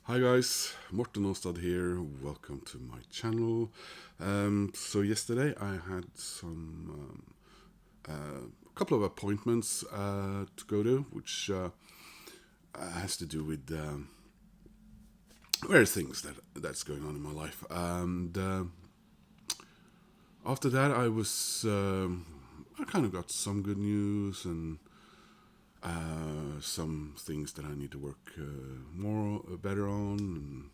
Hi guys, Morten Ostad here. Welcome to my channel. So yesterday I had a couple of appointments to go to, which has to do with various things that's going on in my life. And after that, I kind of got some good news and some things that I need to work better on, and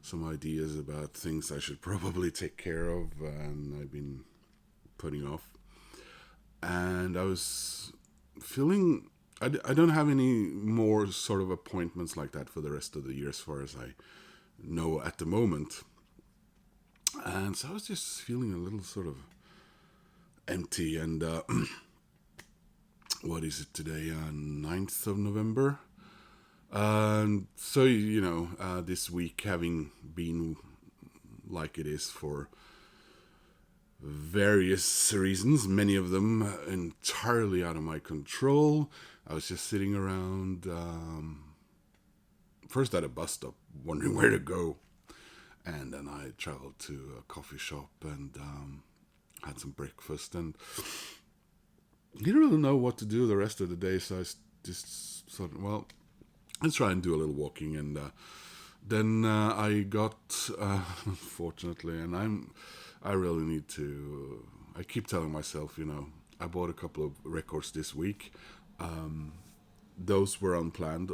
some ideas about things I should probably take care of, and I've been putting off. And I was feeling I don't have any more sort of appointments like that for the rest of the year, as far as I know at the moment. And so I was just feeling a little sort of empty. And what is it today? 9th of November. So, this week having been like it is for various reasons, many of them entirely out of my control. I was just sitting around, first at a bus stop, wondering where to go. And then I traveled to a coffee shop and had some breakfast, and didn't really know what to do the rest of the day. So I just thought, well, let's try and do a little walking. And then I got, unfortunately, and I really need to. I keep telling myself, I bought a couple of records this week. Those were unplanned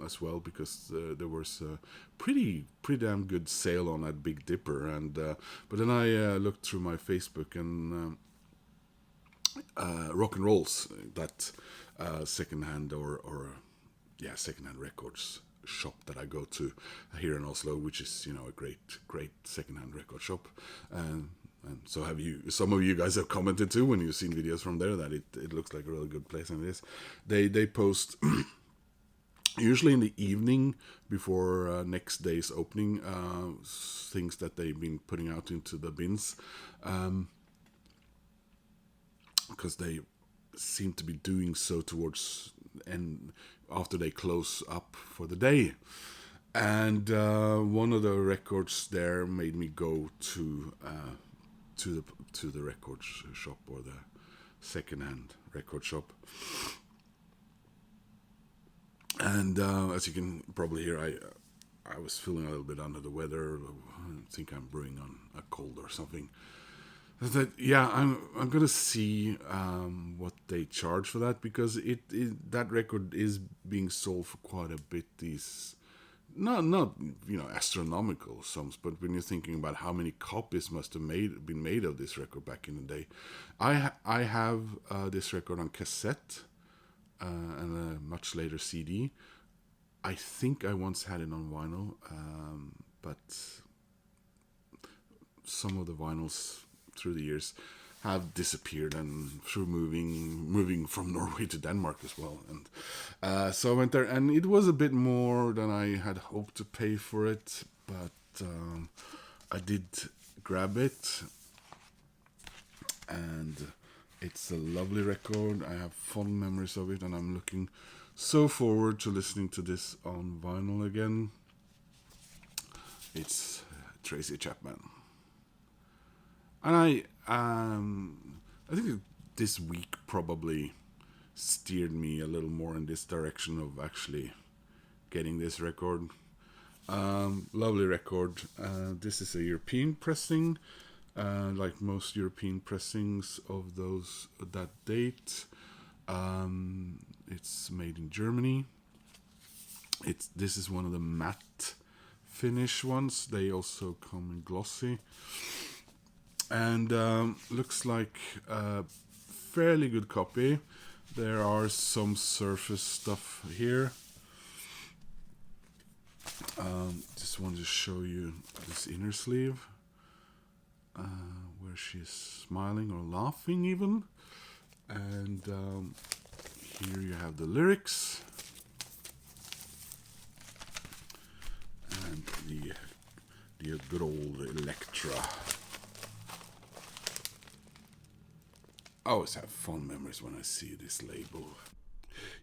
as well, because there was a pretty damn good sale on that Big Dipper. And but then I looked through my Facebook, and Råkk Rålls, that secondhand secondhand records shop that I go to here in Oslo, which is a great secondhand record shop. And so have you. Some of you guys have commented too when you've seen videos from there that it looks like a really good place, and it is. They post usually in the evening before next day's opening, things that they've been putting out into the bins, because they seem to be doing so towards and after they close up for the day. And one of the records there made me go to the record shop, or the second-hand record shop. And as you can probably hear, I was feeling a little bit under the weather. I think I'm brewing on a cold or something. I'm gonna see what they charge for that, because that record is being sold for quite a bit. These not astronomical sums, but when you're thinking about how many copies must have been made of this record back in the day. I have this record on cassette and a much later CD. I think I once had it on vinyl, but some of the vinyls through the years have disappeared, and through moving from Norway to Denmark as well. And so I went there, and it was a bit more than I had hoped to pay for it, but I did grab it, and it's a lovely record. I have fond memories of it, and I'm looking so forward to listening to this on vinyl again. It's Tracey Chapman. And I think this week probably steered me a little more in this direction of actually getting this record. Lovely record. This is a European pressing, like most European pressings of that date. It's made in Germany. This is one of the matte finish ones. They also come in glossy. And looks like a fairly good copy. There are some surface stuff here. Just wanted to show you this inner sleeve, where she's smiling or laughing even. And here you have the lyrics and the good old Electra. I always have fond memories when I see this label.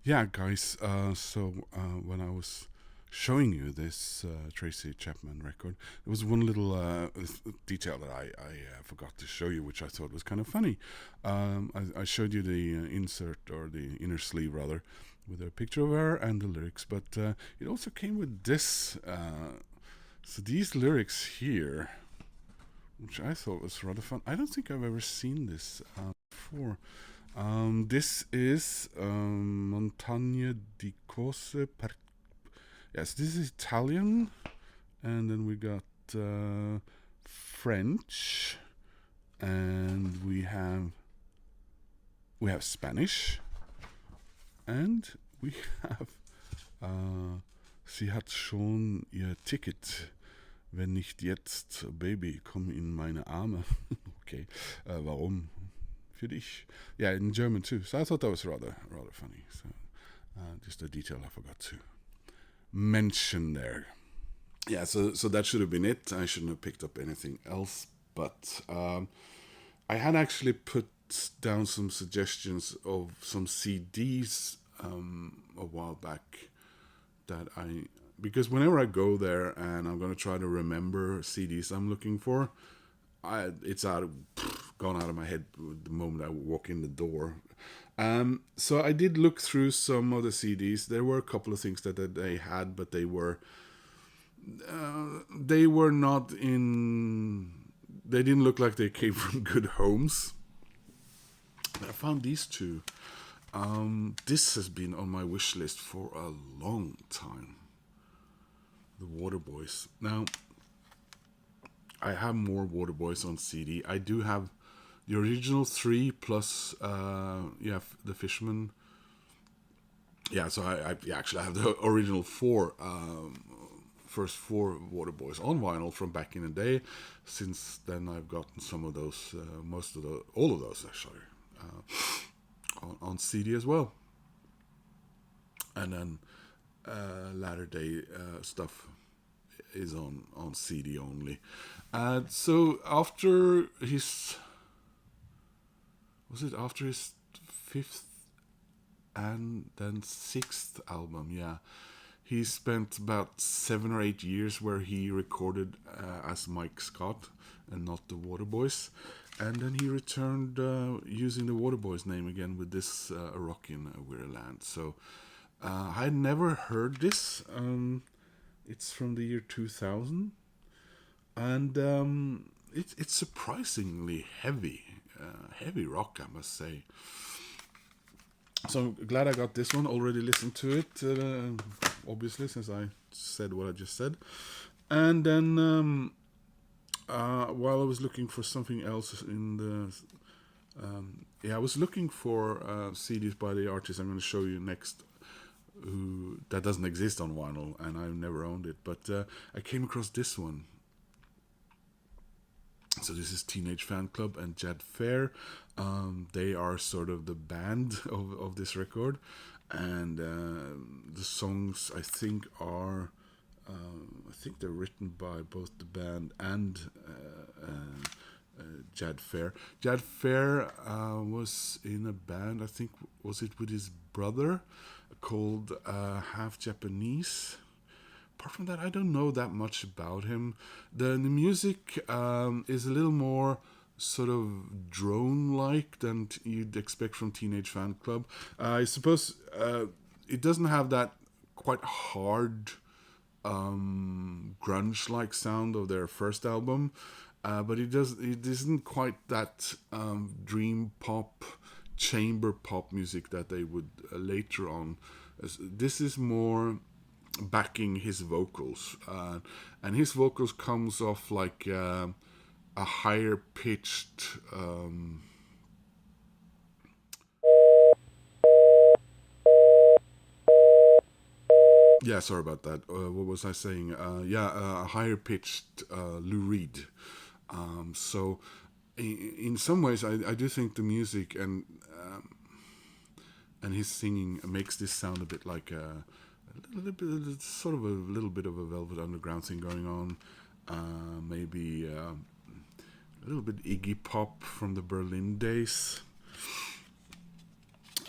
Yeah, guys, so when I was showing you this Tracey Chapman record. There was one little detail that I forgot to show you, which I thought was kind of funny. I showed you the insert, or the inner sleeve rather, with a picture of her and the lyrics, but it also came with this. So these lyrics here, which I thought was rather fun. I don't think I've ever seen this before. This is Montagne di Cose per. Yes, this is Italian, and then we got French, and we have Spanish, and we have Sie hat schon ihr Ticket. Wenn nicht jetzt, Baby, komm in meine Arme. Okay, warum? Für dich. Yeah, in German too. So I thought that was rather funny. So just a detail I forgot to mention there. Yeah, so that should have been it. I shouldn't have picked up anything else. But I had actually put down some suggestions of some CDs a while back that because whenever I go there and I'm going to try to remember CDs I'm looking for, it's gone out of my head the moment I walk in the door. So I did look through some of the CDs. There were a couple of things that they had, but they were not in. They didn't look like they came from good homes. But I found these two. This has been on my wish list for a long time. The Waterboys. Now, I have more Waterboys on CD. I do have the original 3 plus, the Fisherman. Yeah, so I actually have the original 4, first 4 Waterboys on vinyl from back in the day. Since then, I've gotten some of those, all of those actually, on CD as well. And then latter day stuff is on CD only. So after his 5th and then 6th album, yeah, he spent about 7 or 8 years where he recorded as Mike Scott and not the Waterboys, and then he returned using the Waterboys name again with this A Rock in Weary Land. So I had never heard this. It's from the year 2000, and it's surprisingly heavy rock, I must say. So I'm glad I got this one. Already listened to it, obviously, since I said what I just said. And then while I was looking for something else in the, I was looking for CDs by the artist I'm going to show you next, that doesn't exist on vinyl, and I've never owned it, but I came across this one. So this is Teenage Fan Club and Jad Fair. They are sort of the band of this record, and the songs I think are they're written by both the band and Jad Fair. Jad Fair was in a band, I think, was it with his brother, called Half Japanese. Apart from that, I don't know that much about him. The music is a little more sort of drone-like than you'd expect from Teenage Fan Club. I suppose it doesn't have that quite hard grunge-like sound of their first album, but it isn't quite that dream pop, chamber pop music that they would later on. This is more backing his vocals, and his vocals comes off like a higher pitched sorry about that. What was I saying? A higher pitched Lou Reed. So in some ways I do think the music and his singing makes this sound a bit like a little bit of a Velvet Underground thing going on. Maybe a little bit Iggy Pop from the Berlin days.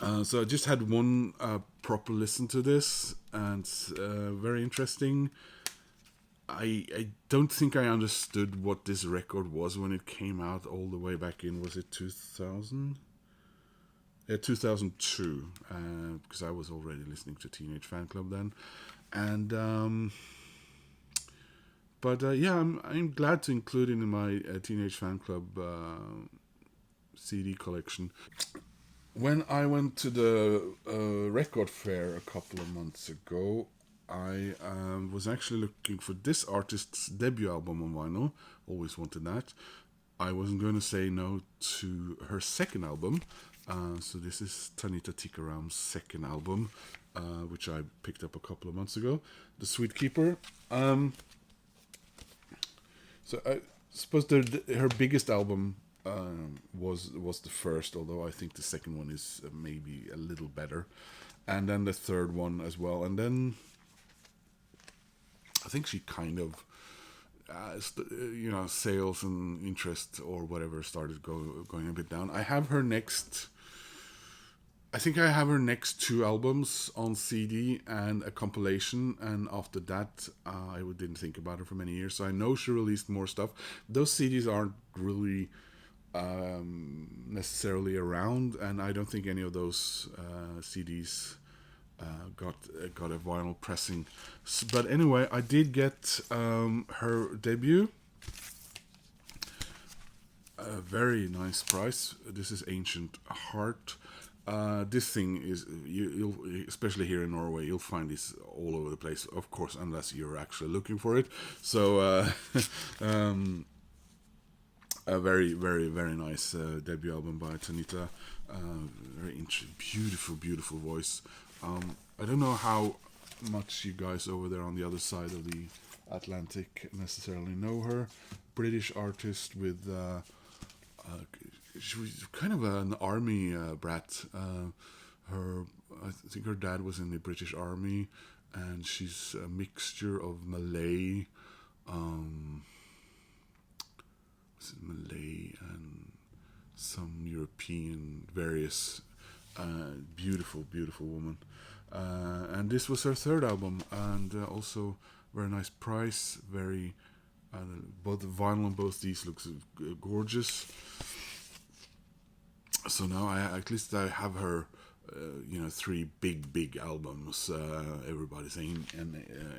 So I just had one proper listen to this, and very interesting. I don't think I understood what this record was when it came out all the way back in, was it 2000? Yeah, 2002, because I was already listening to Teenage Fan Club then. And but yeah, I'm glad to include it in my Teenage Fan Club CD collection. When I went to the record fair a couple of months ago, I was actually looking for this artist's debut album on vinyl. Always wanted that. I wasn't going to say no to her second album. So this is Tanita Tikaram's second album, which I picked up a couple of months ago, The Sweet Keeper. So I suppose her biggest album was the first, although I think the second one is maybe a little better, and then the third one as well, and then I think she kind of, sales and interest or whatever started going a bit down. I think I have her next two albums on CD and a compilation, and after that, I didn't think about her for many years. So I know she released more stuff. Those CDs aren't really necessarily around, and I don't think any of those CDs got a vinyl pressing. But anyway, I did get her debut. A very nice price. This is Ancient Heart. This thing is, you'll especially here in Norway, you'll find this all over the place, of course, unless you're actually looking for it. So a very, very, very nice debut album by Tanita. Beautiful voice. I don't know how much you guys over there on the other side of the Atlantic necessarily know her. British artist with she was kind of an army brat. I think her dad was in the British Army, and she's a mixture of Malay, Malay and some European, various. Beautiful woman. And this was her third album, and also very nice price. Very, both the vinyl on both these looks gorgeous. So now at least I have her, three big albums. Everybody's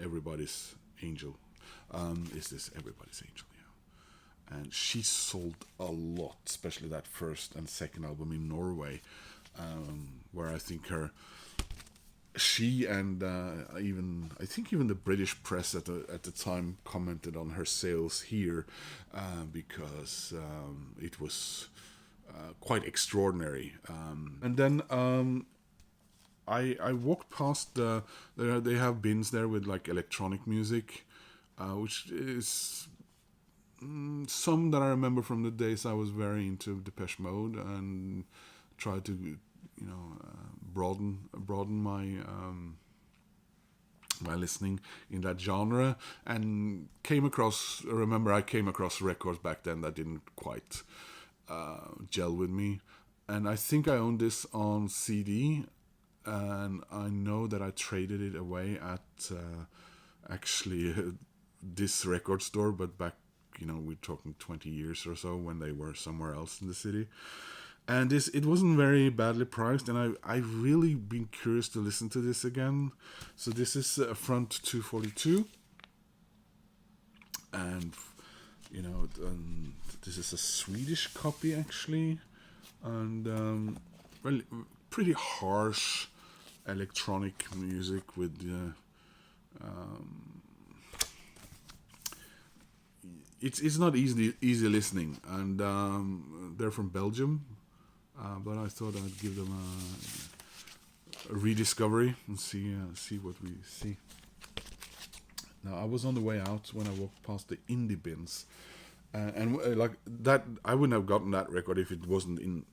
Everybody's Angel. Is this Everybody's Angel? Yeah. And she sold a lot, especially that first and second album in Norway, where I think she and I think even the British press at the time commented on her sales here, because it was quite extraordinary. And then I walked past they have bins there with like electronic music, which is some that I remember from the days I was very into Depeche Mode and tried to broaden my my listening in that genre, and came across records back then that didn't quite gel with me, and I think I owned this on CD, and I know that I traded it away at actually this record store, but back, we're talking 20 years or so, when they were somewhere else in the city. And it wasn't very badly priced, and I really been curious to listen to this again. So this is Front 242, and this is a Swedish copy actually, and pretty harsh electronic music with it's not easy listening, and they're from Belgium. But I thought I'd give them a rediscovery and see what we see. Now, I was on the way out when I walked past the indie bins, and like that, I wouldn't have gotten that record if it wasn't in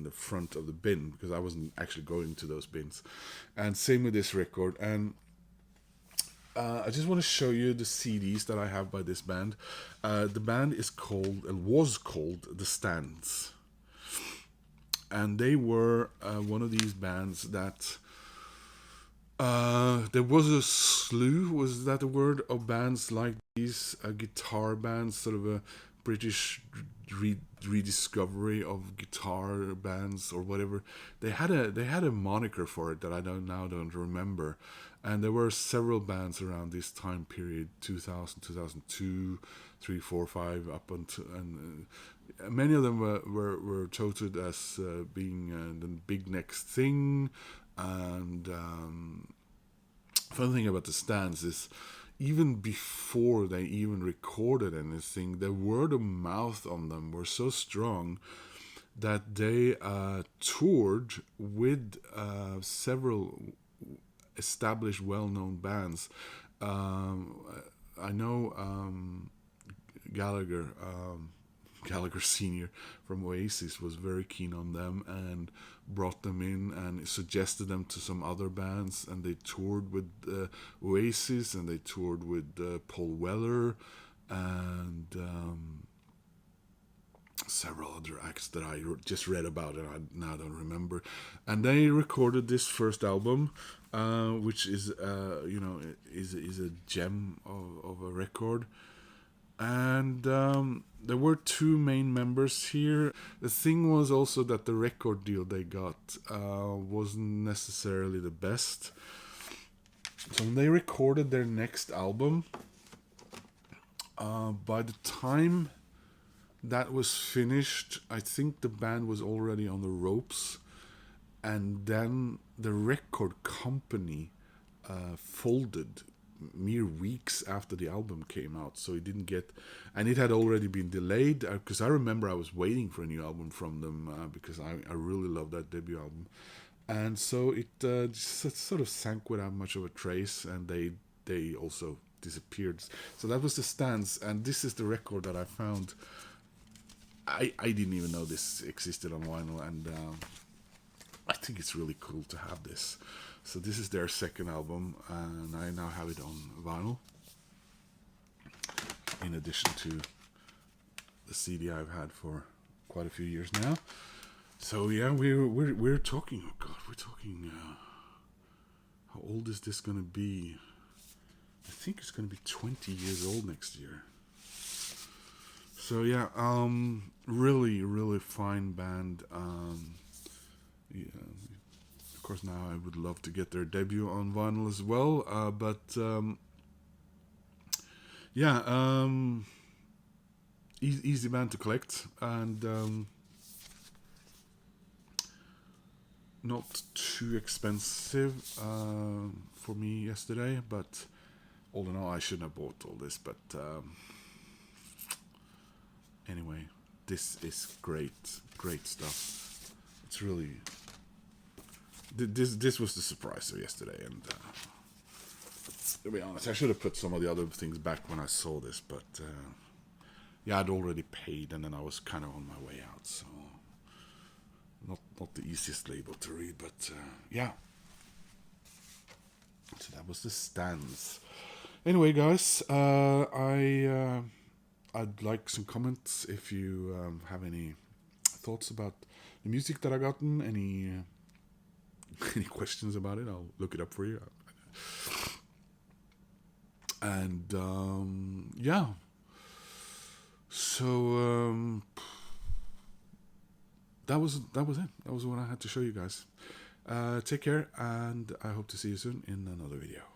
the front of the bin, because I wasn't actually going to those bins. And same with this record. And I just want to show you the CDs that I have by this band. The band was called The Stands. and they were one of these bands that there was a slew, was that a word, of bands like these, guitar bands, sort of a British rediscovery of guitar bands or whatever. They had a moniker for it that I don't remember, and there were several bands around this time period, 2000, 2002, 3, 4, 5, up until, and many of them were touted as being the big next thing. And funny thing about the Stands is, even before they even recorded anything, the word of mouth on them were so strong that they toured with several established, well-known bands. I know Gallagher Senior from Oasis was very keen on them and brought them in and suggested them to some other bands, and they toured with Oasis, and they toured with Paul Weller and several other acts that I just read about and I now don't remember. And they recorded this first album, which is is a gem of a record. And there were two main members here. The thing was also that the record deal they got wasn't necessarily the best. So when they recorded their next album, by the time that was finished, I think the band was already on the ropes. And then the record company folded mere weeks after the album came out, so it didn't get, and it had already been delayed, because I remember I was waiting for a new album from them, because I really love that debut album, and so it just sort of sank without much of a trace, and they also disappeared. So that was the Stands, and this is the record that I found. I didn't even know this existed on vinyl, and I think it's really cool to have this. So this is their second album, and I now have it on vinyl, in addition to the CD I've had for quite a few years now. So yeah, we're talking. Oh God, we're talking. How old is this gonna be? I think it's gonna be 20 years old next year. So yeah, really fine band. Yeah. Of course, now I would love to get their debut on vinyl as well, but easy band to collect, and not too expensive for me yesterday, but all in all, I shouldn't have bought all this, but anyway, this is great stuff. It's really... This was the surprise of yesterday, and to be honest, I should have put some of the other things back when I saw this, but yeah, I'd already paid, and then I was kind of on my way out, so not the easiest label to read, but yeah. So that was the Stands. Anyway, guys, I'd like some comments if you have any thoughts about the music that I gotten, any questions about it. I'll look it up for you. And yeah, so that was it. That was what I had to show you guys. Take care, and I hope to see you soon in another video.